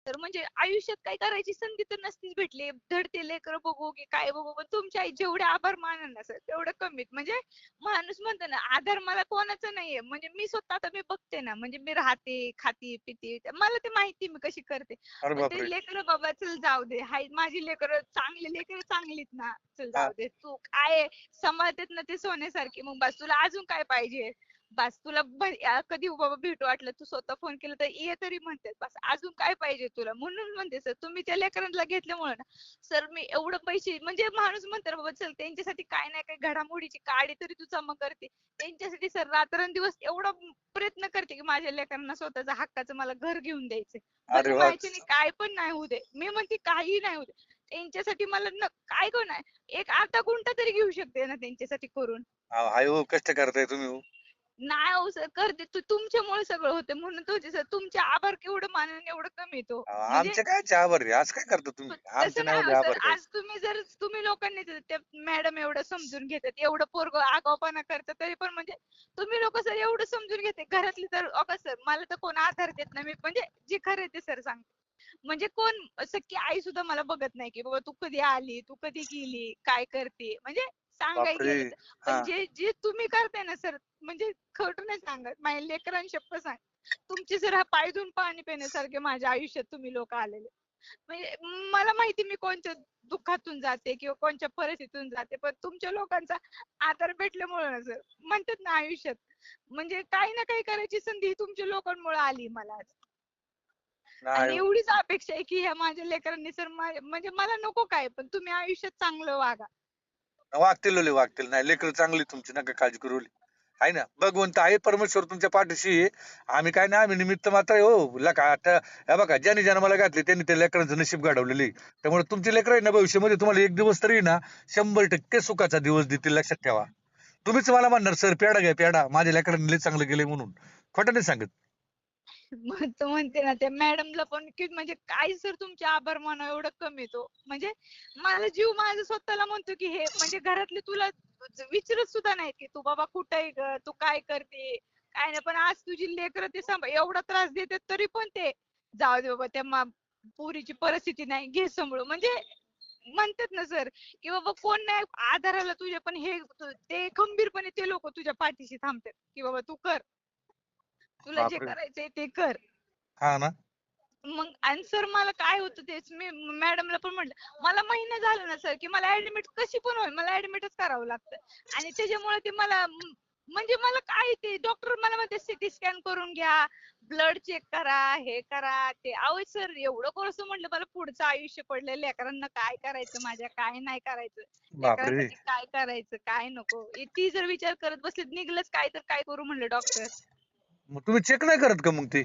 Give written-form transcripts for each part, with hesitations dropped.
तर म्हणजे आयुष्यात काय करायची संधी तर नसतीच भेटली. धड ते लेकरं बघू की काय बघू, पण तुमच्या आई जेवढे आभार मानेल ना सर तेवढं कमीत. म्हणजे माणूस म्हणतो ना आधार मला कोणाचा नाहीये, म्हणजे मी स्वतः आता मी बघते ना, म्हणजे मी राहते खाते पिते मला ते माहिती मी कशी करते. अरे पण ते बापरे! लेकरं बाबा चल जाऊ दे, हाय माझी लेकरं चांगली लेकरं चांगलीत ना, चल हां, जाऊ दे तू काय सांभाळतेत ना ते सोन्यासारखी, मग बस तुला अजून काय पाहिजे. बस तुला कधी बाबा भेटू वाटलं तू स्वतः फोन केला तर ये तरी म्हणते, बस अजून काय पाहिजे तुला. म्हणून म्हणते सर तुम्ही त्या लेकरांना घेतल्यामुळे ना सर मी एवढं पैसे म्हणजे माणूस म्हणतात बाबा चल त्यांच्यासाठी काय नाही काय घडामोडीची काडी तरी तू जमा करते. त्यांच्यासाठी सर रात्रंदिवस एवढा प्रयत्न करते की माझ्या लेकरांना स्वतःचा हक्काचं मला घर घेऊन द्यायचं. अरे भले वाह! माझ्याने काय पण नाही होऊ दे, मी म्हणते काही नाही होऊ दे त्यांच्यासाठी मला काय कोण आहे एक अर्धा गुंठा तरी घेऊ शकते ना त्यांच्यासाठी करून. आई हो, कष्ट करताय तुम्ही हो. नाही हो सर करते तुमच्यामुळे सगळं होते म्हणून तो सर तुमचे आभार केवढं मानून एवढं कमी तो म्हणजे आमचे कायचे आभार आहे? असं काय करता तुम्ही? आमचे तसं नाही नाही हो एवढे सर. आभार काही. आज तुम्ही जर तुम्ही लोकांनी जर त्या मॅडम एवढं समजून घेतात एवढं पोरग आगाऊपणा करतात तरी पण म्हणजे तुम्ही लोक सर एवढं समजून घेते घरातली तर अगं सर मला तर कोण आधार देत नाही मी म्हणजे जे खरं ते सर सांगते. म्हणजे कोण सख्खी आई सुद्धा मला बघत नाही की बाबा तू कधी आली तू कधी गेली काय करते म्हणजे सांगाय बापरे! गेलं तर. पण हां. जे जे तुम्ही करताय ना सर म्हणजे खोटं नाही सांगत माझ्या लेकरांनी शप्प सांग तुमचे सर हा पाय धुवून पाणी पिण्यासारखे माझ्या आयुष्यात तुम्ही लोक आलेले. म्हणजे मला माहिती मी कोणत्या दुःखातून जाते किंवा कोणत्या परिस्थितीतून जाते पण तुमच्या लोकांचा आधार भेटल्यामुळे ना सर म्हणतात ना आयुष्यात म्हणजे काही ना काही करायची संधी ही तुमच्या लोकांमुळे आली मला आज. नाही आणि हो. एवढीच अपेक्षा आहे की ह्या माझ्या लेकरांनी सर म्हणजे मला नको काय पण तुम्ही आयुष्यात चांगलं वागा. वागतील ओले वागतील. नाही लेकरं चांगली तुमची नका काळजी करू ओली. आहे ना. भगवंत आहे, परमेश्वर तुमच्या पाठीशी आहे. आम्ही काय नाही, आम्ही निमित्त मात्र आहे हो. लका आता हे बघा ज्यांनी जन्माला घातले त्यांनी त्या लेकरांचं नशीब घडवलेलं आहे. त्यामुळे तुमची लेकरं आहे ना भविष्यामध्ये तुम्हाला एक दिवस तरी ना 100% सुखाचा दिवस देतील लक्षात ठेवा. तुम्हीच मला म्हणणार सर पेढा घ्या पेढा. माझ्या लेकरांनी लय चांगलं केलंय म्हणून. खोटं नाही सांगत. मग तो म्हणते ना त्या मॅडमला पण की म्हणजे काय सर तुमचे आभार मानावं एवढं कमी तो म्हणजे मला जीव माझा स्वतःला म्हणतो की हे म्हणजे घरातले तुला विचारत सुद्धा नाही की तू बाबा कुठे आहे ग तू काय करते काय नाही पण आज तुझी लेकरं ते एवढा त्रास देते तरी पण ते जाऊ दे बाबा त्या पोरीची परिस्थिती नाही घे सांभाळून म्हणजे म्हणतात ना सर की बाबा कोण नाही आधाराला तुझ्या पण हे ते खंबीरपणे ते लोक तुझ्या पाठीशी थांबतात की बाबा तू कर तुला जे बापरे! करायचंय ते कर. हां ना. मग आणि सर मला काय होतं तेच मी मॅडमला पण म्हटलं मला महिना झाला ना सर की मला ऍडमिट कशी पण होईल मला ऍडमिटच करावं लागतं. आणि त्याच्यामुळे ते मला म्हणजे मला काय ते डॉक्टर मला म्हणते सिटी स्कॅन करून घ्या ब्लड चेक करा हे करा ते अहो सर एवढं कोर्स म्हटलं मला पुढचं आयुष्य पडलं लेकरांना काय करायचं माझ्या काय नाही करायचं बापरे! लेकरांसाठी काय करायचं काय नको ती जर विचार करत बसले निघलंच काय तर काय करू म्हणलं डॉक्टर. मग तुम्ही चेक नाही करत का मग ते?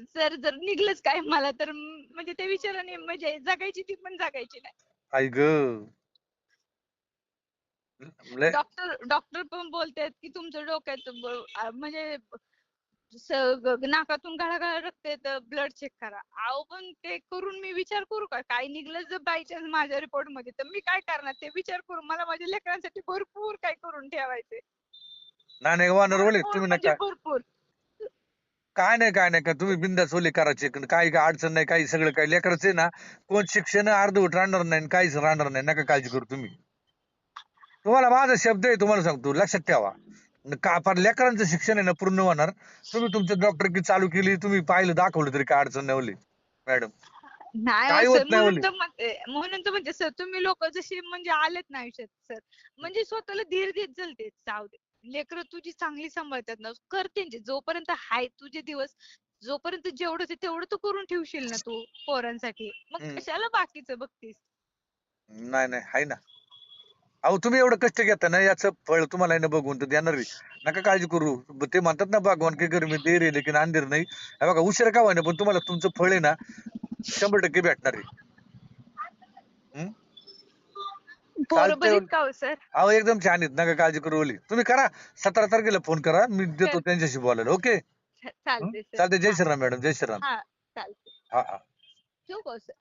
सर जर निघलंच काय मला तर म्हणजे त्या विचाराने म्हणजे जगायची ती पण जगायची नाही. आई गं! लय डॉक्टर पण बोलतात की तुमच्या डोक्यात म्हणजे नाकातून गळागळा रक्त येतं ब्लड चेक करा अहो पण ते करून मी विचार करू का काय निघलं जर बाय चान्स माझ्या रिपोर्ट मध्ये तर मी काय करणार ते विचार करू मला माझ्या लेकरांसाठी भरपूर काय करून ठेवायचे नाही, नाही वानरवले भरपूर तुम्ही म्हणजे नका. भरपूर. काय नाही, काय नाही. काय तुम्ही बिनधास्त ओले करा चेक. काही अडचण नाही, काही सगळं काही लेकराचं आहे ना, कोण शिक्षण अर्धवट राहणार नाही आणि काहीच राहणार नाही. नका काळजी करू तुम्ही. तुम्हाला माझा शब्द आहे तुम्हाला सांगतो लक्षात ठेवा. का फार लेकरांचं शिक्षण आहे ना पूर्ण होणार. तुम्ही तुमचं डॉक्टरकी चालू केली, तुम्ही पाहिलं दाखवलं तरी काय अडचण नाही ओली मॅडम. नाही हो काही सर होत नाही ओली. म्हणून तर म्हणजे सर तुम्ही लोक जशी म्हणजे आलेत ना आयुष्यात सर म्हणजे स्वतःला धीर देत चलते जाऊ दे लेकरं तुझी चांगली सांभाळतात ना कर त्यांचे जोपर्यंत हाय तुझे दिवस जोपर्यंत जेवढं ते तेवढं तू करून ठेवशील ना तू पोरांसाठी मग हं. कशाला बाकीचं बघतीस. नाही, नाही. आहे ना. अहो तुम्ही एवढं कष्ट घेता ना याचं फळ तुम्हाला आहे ना भगवंत देणार आहे. नका काळजी करू. ते म्हणतात ना भगवान के घर में देर है लेकिन अंधेर नहीं. हे बघा उशिरा का होईना पण तुम्हाला तुमचं फळ आहे ना 100% भेटणार आहे. हं. पोरं चालतंय बरीत ओली. का हो सर. अहो एकदम छान आहेत. नका काळजी करू ओली. तुम्ही करा 17 तारखेला फोन करा. मी देतो कर त्यांच्याशी बोलायला. ओके. हं. चालते सर चालतंय. जय हा श्रीराम मॅडम. जय श्रीराम. हा चालते हां, हां. ठेवू का हो सर.